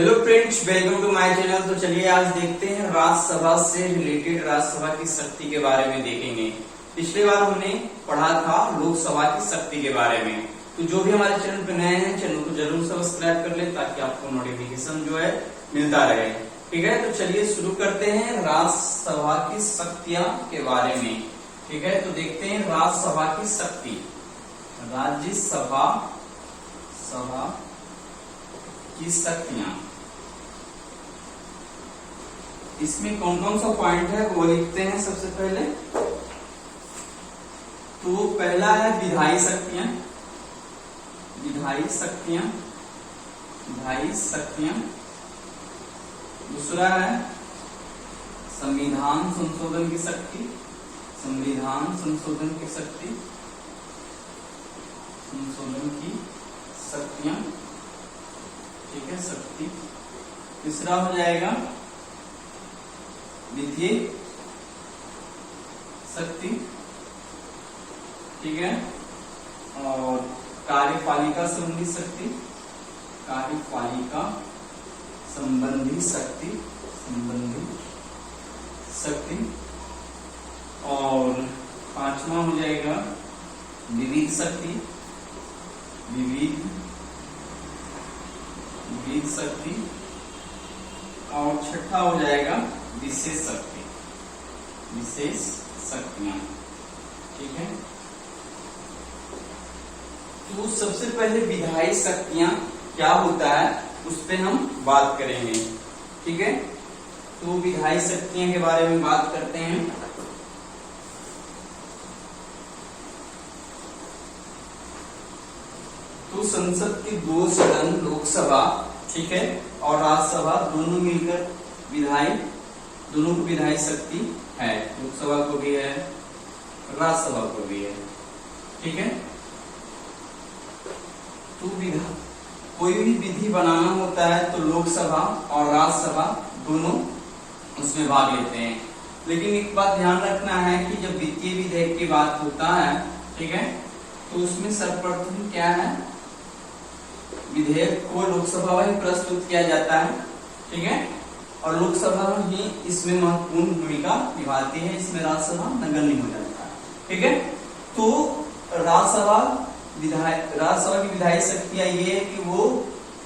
Hello friends, welcome to my channel. तो चलिए आज देखते हैं राज्यसभा से रिलेटेड राज्यसभा की शक्ति के बारे में देखेंगे। पिछले बार हमने पढ़ा था लोकसभा की शक्ति के बारे में। तो जो भी हमारे चैनल पे नए हैं चैनल को जरूर सब्सक्राइब कर ले ताकि आपको नोटिफिकेशन जो है मिलता रहे। ठीक है, तो चलिए शुरू करते हैं राज्यसभा की शक्तियां के बारे में। ठीक है, तो देखते हैं राज्यसभा की शक्ति। राज्यसभा की शक्तियां, इसमें कौन कौन सा पॉइंट है वो लिखते हैं सबसे पहले। तो पहला है विधायी शक्तियां, दूसरा है संविधान संशोधन की शक्ति, शक्तियां। ठीक है, शक्ति। तीसरा हो जाएगा वित्तीय शक्ति। ठीक है, और कार्यपालिका संबंधी शक्ति। और पांचवा हो जाएगा विविध शक्ति, और छठा हो जाएगा विशेष शक्तियां। ठीक है, तो सबसे पहले विधायी शक्तियां क्या होता है उस पे हम बात करेंगे। ठीक है, तो विधायी शक्तियां के बारे में बात करते हैं। तो संसद के दो सदन लोकसभा, ठीक है, और राज्यसभा दोनों मिलकर दोनों को विधायी शक्ति है। लोकसभा को भी है, राज्यसभा को भी है। ठीक है, तो कोई भी विधि बनाना होता है तो लोकसभा और राज्यसभा दोनों उसमें भाग लेते हैं। लेकिन एक बात ध्यान रखना है कि जब वित्तीय विधेयक की बात होता है, ठीक है, तो उसमें सर्वप्रथम क्या है, विधेयक को लोकसभा में प्रस्तुत किया जाता है। ठीक है, और लोकसभा ही इसमें महत्वपूर्ण भूमिका निभाती है, इसमें राज्यसभा नगण्य हो जाता है। ठीक है, तो राज्यसभा की विधायी शक्तियां ये है कि वो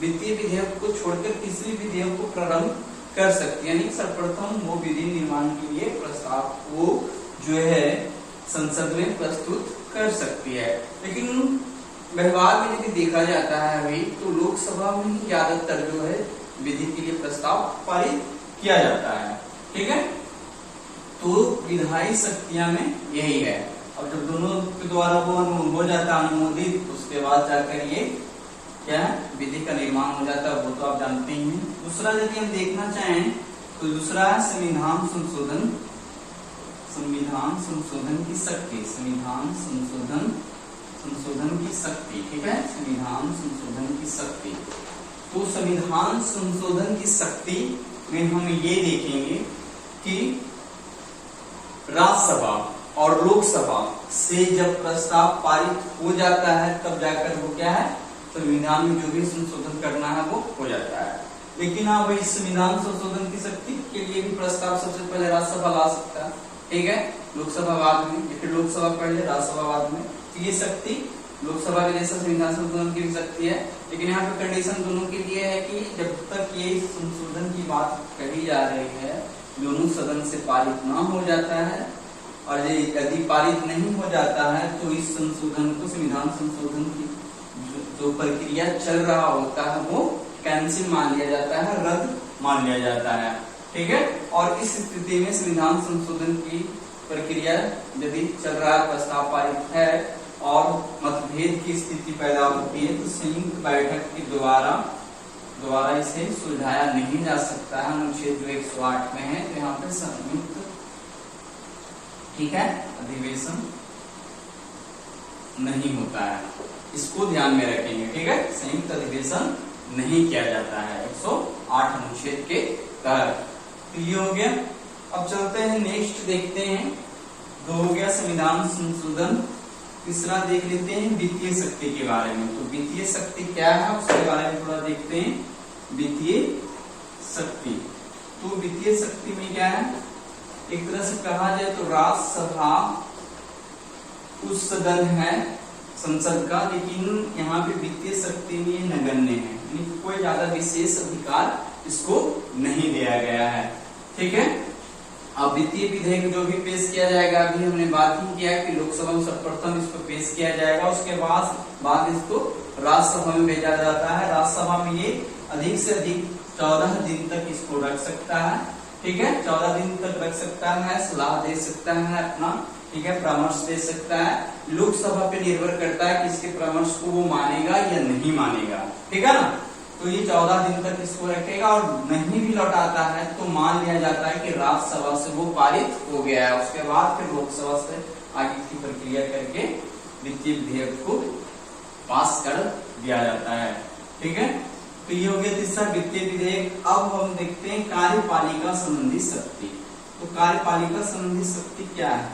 वित्तीय विधेयक को छोड़कर किसी भी विधेयक को प्रारंभ कर सकती है, यानी सर्वप्रथम वो विधि निर्माण के लिए प्रस्ताव को जो है संसद में प्रस्तुत कर सकती है। लेकिन व्यवहार में यदि देखा जाता है अभी तो लोकसभा में ही ज्यादातर जो है विधि के लिए प्रस्ताव पारित किया जाता है। ठीक है, तो विधायी शक्तियां में यही है। अब जब दोनों के द्वारा वो हो जाता है अनुमोदित, उसके बाद जाकर ये क्या है विधि का निर्माण हो जाता है, वो तो आप जानते ही हैं। दूसरा यदि हम देखना चाहें तो दूसरा है संविधान संशोधन की शक्ति, ठीक है, संविधान संशोधन की शक्ति। तो संविधान संशोधन की शक्ति में हम ये देखेंगे कि राज्यसभा और लोकसभा से जब प्रस्ताव पारित हो जाता है तब जाकर वो क्या है, संविधान में जो भी संशोधन करना है वो हो जाता है। लेकिन हाँ भाई, संविधान संशोधन की शक्ति के लिए भी प्रस्ताव सबसे पहले राज्यसभा ला सकता है। ठीक है, लोकसभा बाद में, या फिर लोकसभा पहले राज्यसभा बाद में। तो ये शक्ति लोकसभा के जैसा संविधान संशोधन की भी शक्ति है। लेकिन यहाँ पे कंडीशन दोनों के लिए है कि जब तक ये संशोधन की बात कही जा रही है दोनों सदन से पारित ना हो जाता है, और यदि पारित नहीं हो जाता है तो इस संशोधन को, संविधान संशोधन की जो प्रक्रिया चल रहा होता है वो कैंसिल मान लिया जाता है, रद्द मान लिया जाता है। ठीक है, और इस स्थिति में संविधान संशोधन की प्रक्रिया यदि चल रहा है, प्रस्ताव पारित है और मतभेद की स्थिति पैदा होती है तो संयुक्त बैठक के द्वारा इसे सुलझाया नहीं जा सकता है। अनुच्छेद जो 108 में है, तो यहाँ पे संयुक्त, ठीक है, अधिवेशन नहीं होता है, इसको ध्यान में रखेंगे। ठीक है, संयुक्त अधिवेशन नहीं किया जाता है 108 अनुच्छेद के तहत। तो ये हो गया। अब चलते हैं नेक्स्ट, देखते हैं। दो हो गया संविधान संशोधन, तीसरा देख लेते हैं वित्तीय शक्ति के बारे में। तो वित्तीय शक्ति क्या है उसके बारे में थोड़ा देखते हैं। वित्तीय शक्ति। तो वित्तीय शक्ति में क्या है, एक तरह से कहा जाए तो राज्यसभा उच्च सदन है संसद का, लेकिन यहाँ पे वित्तीय शक्ति में नगण्य है, यानी कोई ज्यादा विशेष अधिकार इसको नहीं दिया गया है। ठीक है, अब वित्तीय विधेयक जो भी पेश किया जाएगा, अभी हमने बात ही किया कि लोकसभा में सर्वप्रथम इसको पेश किया जाएगा, उसके बाद इसको राज्यसभा में भेजा जाता है। राज्यसभा में ये अधिक से अधिक 14 दिन तक इसको रख सकता है। ठीक है, 14 दिन तक रख सकता है, सलाह दे सकता है अपना, ठीक है, परामर्श दे सकता है। लोकसभा पे निर्भर करता है कि इसके परामर्श को वो मानेगा या नहीं मानेगा। ठीक है ना, तो ये 14 दिन तक इसको रखेगा, और नहीं भी लौटाता है तो मान लिया जाता है कि राज्यसभा से वो पारित हो गया है। उसके बाद फिर लोकसभा से आगे की प्रक्रिया करके वित्तीय विधेयक को पास कर दिया जाता है। ठीक है, तो ये हो गया तीसरा वित्तीय विधेयक। अब हम देखते हैं कार्यपालिका संबंधी शक्ति। तो कार्यपालिका संबंधी शक्ति क्या है,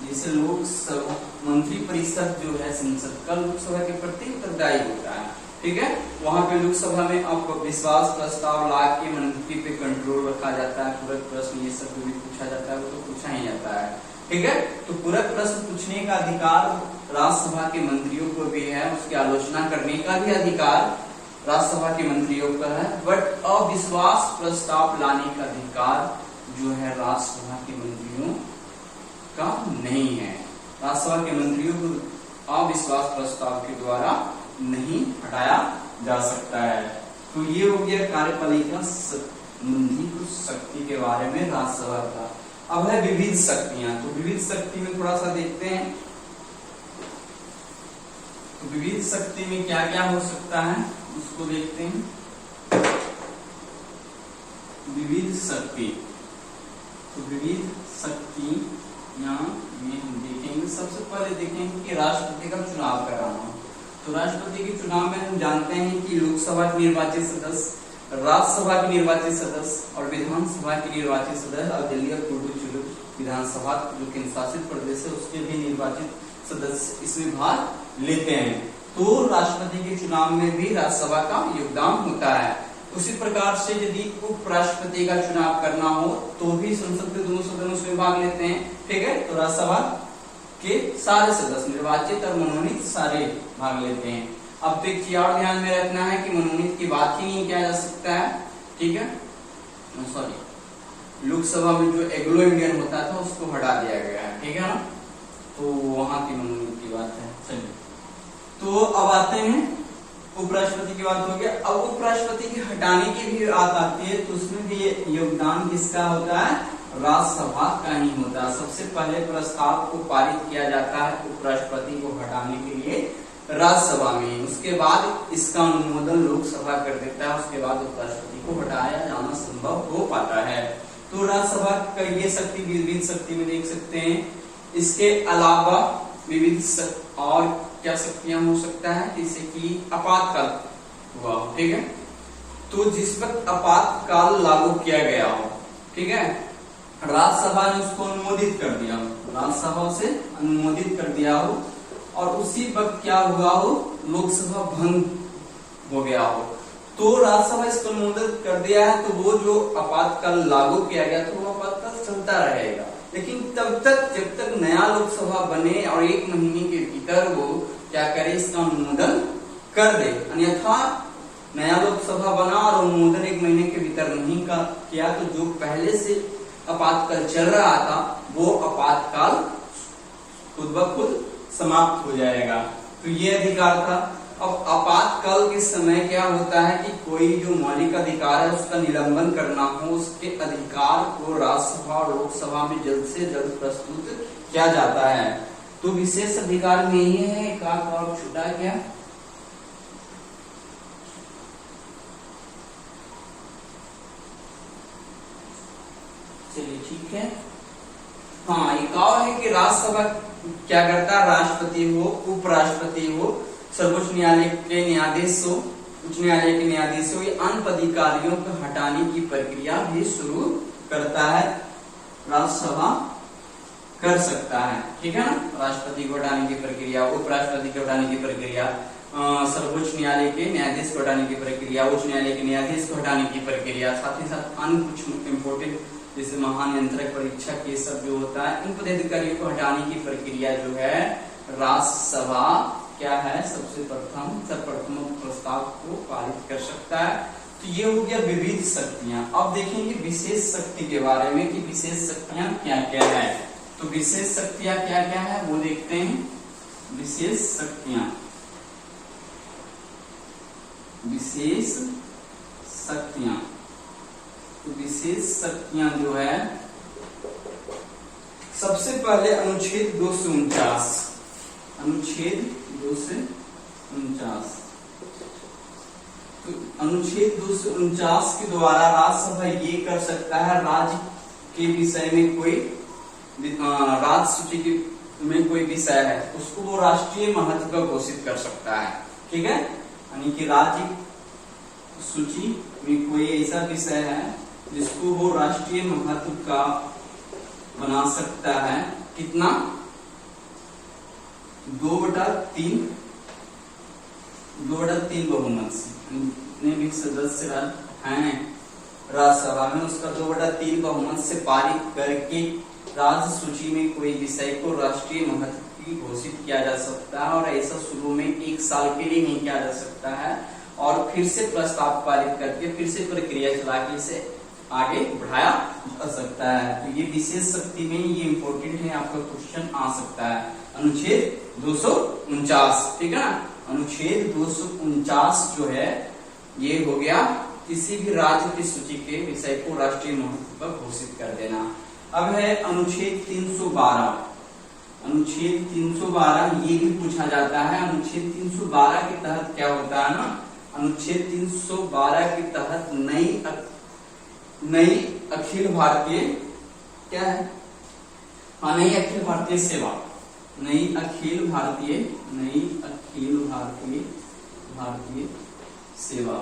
जैसे लोकसभा मंत्री परिषद जो है संसद का लोकसभा के प्रति उत्तरदायी होता है। ठीक है, वहां पे लोकसभा में अब विश्वास प्रस्ताव ला के मंत्री पे कंट्रोल रखा जाता है, पूरक प्रश्न ये सब जो भी पूछा जाता है वो तो पूछा ही जाता है। ठीक है, तो पूरक प्रश्न पूछने का अधिकार राज्यसभा के मंत्रियों को भी है, उसकी आलोचना करने का भी अधिकार राज्यसभा के मंत्रियों का है, बट अविश्वास प्रस्ताव लाने का अधिकार जो है राज्यसभा के मंत्रियों का नहीं है। राज्यसभा के मंत्रियों को अविश्वास प्रस्ताव के द्वारा नहीं हटाया जा सकता है। तो ये हो गया कार्यपालिका संबंधी कुछ शक्ति के बारे में राज्यसभा का। अब है विविध शक्तियां। तो विविध शक्ति में थोड़ा सा देखते हैं, तो विविध शक्ति में क्या क्या हो सकता है उसको देखते हैं। विविध शक्ति, तो विविध शक्ति यहाँ हम देखेंगे। सबसे पहले देखेंगे कि राष्ट्रपति का चुनाव कराना। तो राष्ट्रपति के चुनाव में हम जानते हैं कि लोकसभा के निर्वाचित सदस्य, राज्यसभा के निर्वाचित सदस्य और विधानसभा के निर्वाचित सदस्य, और दिल्ली और पुडुचेरी विधानसभा जो केंद्र शासित प्रदेश है उसके भी निर्वाचित सदस्य इसमें भाग लेते हैं। तो राष्ट्रपति के चुनाव में भी राज्यसभा का योगदान होता है। उसी प्रकार से यदि उपराष्ट्रपति का चुनाव करना हो तो भी संसद के दोनों सदनों में भाग लेते हैं। ठीक है, तो राज्यसभा के सारे सदस्य निर्वाचित और मनोनीत सारे भाग लेते हैं। अब तो एक चीज और ध्यान में रखना है कि मनोनीत की बात ही नहीं किया जा सकता है। ठीक है, सॉरी, लोकसभा में जो एग्लो इंडियन होता था उसको हटा दिया गया है। ठीक है ना, तो वहां की मनोनीत की बात है। चलिए, तो अब आते हैं उपराष्ट्रपति की बात हो गया। अब उपराष्ट्रपति की हटाने की भी बात आती है, तो उसमें भी योगदान किसका होता है, राज्यसभा का ही होता है। सबसे पहले प्रस्ताव को पारित किया जाता है उपराष्ट्रपति को हटाने के लिए राज्यसभा में, उसके बाद इसका अनुमोदन लोकसभा कर देता है, उसके बाद उपराष्ट्रपति को हटाया जाना संभव हो पाता है। तो राज्यसभा का ये शक्ति विविध शक्ति में देख सकते हैं। इसके अलावा विविध और क्या शक्तियां हो सकता है, जैसे कि आपातकाल हुआ। ठीक है, तो जिस वक्त आपातकाल लागू किया गया हो, ठीक है, राज्यसभा ने उसको अनुमोदित कर दिया हो, राज्यसभा से अनुमोदित कर दिया हो, और उसी वक्त क्या हुआ हो, लोकसभा भंग हो गया हो, तो राज्यसभा इसको अनुमोदित कर दिया है, तो वो जो आपातकाल लागू किया गया तो वो आपातकाल चलता रहेगा। लेकिन तब तक जब तक नया लोकसभा बने और 1 महीने के भीतर वो क्या करे, इसका अनुमोदन कर दे। अन्यथा नया लोकसभा बना और अनुमोदन 1 महीने के भीतर नहीं किया तो जो पहले से आपातकाल चल रहा था वो आपातकाल खुद ब खुद समाप्त हो जाएगा। तो ये अधिकार था। अब आपातकाल के समय क्या होता है कि कोई जो मौलिक अधिकार है उसका निलंबन करना हो, उसके अधिकार को राज्यसभा और लोकसभा में जल्द से जल्द प्रस्तुत किया जाता है। तो विशेष अधिकार में ये है, एक और छूटा क्या, चलिए ठीक है। हाँ, एक और है कि राज्यसभा क्या करता है, राष्ट्रपति हो, उपराष्ट्रपति हो, सर्वोच्च न्यायालय के न्यायाधीश हो, उच्च न्यायालय के न्यायाधीश हो, ये अन्य पदाधिकारियों को हटाने की प्रक्रिया भी शुरू करता है, राज्यसभा कर सकता है। ठीक है ना, राष्ट्रपति को हटाने की प्रक्रिया, उपराष्ट्रपति को हटाने की प्रक्रिया सर्वोच्च न्यायालय के न्यायाधीश को हटाने की प्रक्रिया, उच्च न्यायालय के न्यायाधीश को हटाने की प्रक्रिया, साथ ही साथ अन्य कुछ इम्पोर्टेंट जैसे महानियंत्रक, परीक्षक, ये सब जो होता है, इन पदाधिकारियों को हटाने की प्रक्रिया जो है राज्यसभा क्या है, सबसे सर्वप्रथम प्रस्ताव को पारित कर सकता है। तो ये हो गया विविध शक्तियां। अब देखेंगे विशेष शक्ति के बारे में कि विशेष शक्तियां क्या क्या है। तो विशेष शक्तियां क्या क्या है वो देखते हैं। विशेष शक्तियां, विशेष शक्तियां, तो विशेष शक्तियां जो है सबसे पहले अनुच्छेद 249, अनुच्छेद 249, तो अनुच्छेद 249 के द्वारा राज्यसभा ये कर सकता है, राज्य के विषय में कोई राज्य सूची में कोई विषय है उसको वो राष्ट्रीय महत्व का घोषित कर सकता है। ठीक है, यानी कि राज्य सूची में कोई ऐसा विषय है जिसको वो राष्ट्रीय महत्व का बना सकता है। कितना? 2/3 बहुमत से, जितने भी सदस्य हैं राज्यसभा में उसका 2/3 बहुमत से पारित करके राज्य सूची में कोई विषय को राष्ट्रीय महत्व की घोषित किया जा सकता है। और ऐसा शुरू में 1 साल के लिए नहीं किया जा सकता है और फिर से प्रस्ताव पारित करके फिर से प्रक्रिया चला के इसे आगे बढ़ाया जा सकता है। तो ये विशेष शक्ति में ये इंपॉर्टेंट है, आपका क्वेश्चन आ सकता है। अनुच्छेद 249, ठीक है ना, अनुच्छेद 249 जो है ये हो गया किसी भी राज्य की सूची के विषय को राष्ट्रीय महत्व पर घोषित कर देना। अब है अनुच्छेद 312, अनुच्छेद 312 ये भी पूछा जाता है। अनुच्छेद 312 के तहत क्या होता है ना, अनुच्छेद 312 के तहत नई अखिल भारतीय क्या है, हाँ नई अखिल भारतीय सेवा, नई अखिल भारतीय सेवा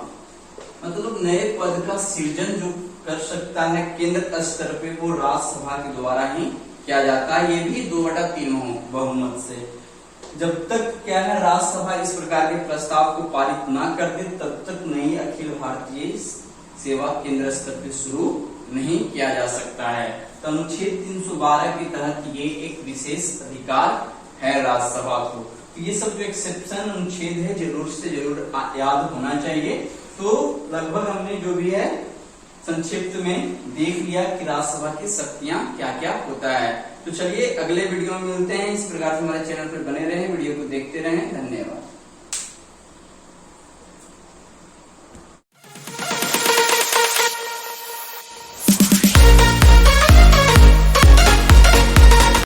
मतलब नए पद का सृजन जो कर सकता है केंद्र स्तर पे वो राज्यसभा के द्वारा ही किया जाता है। ये भी 2/3 बहुमत से। जब तक क्या है राज्यसभा इस प्रकार के प्रस्ताव को पारित ना कर दे तब तक नई अखिल भारतीय सेवा केंद्र स्तर पे शुरू नहीं किया जा सकता है। तो अनुच्छेद 312 के तहत ये एक विशेष अधिकार है राज्यसभा को। तो ये सब जो एक्सेप्शन अनुच्छेद है जरूर से जरूर याद होना चाहिए। तो लगभग हमने जो भी है संक्षिप्त में देख लिया कि राज्यसभा की शक्तियां क्या क्या होता है। तो चलिए अगले वीडियो में मिलते हैं। इस प्रकार से हमारे चैनल पर बने रहें, वीडियो को देख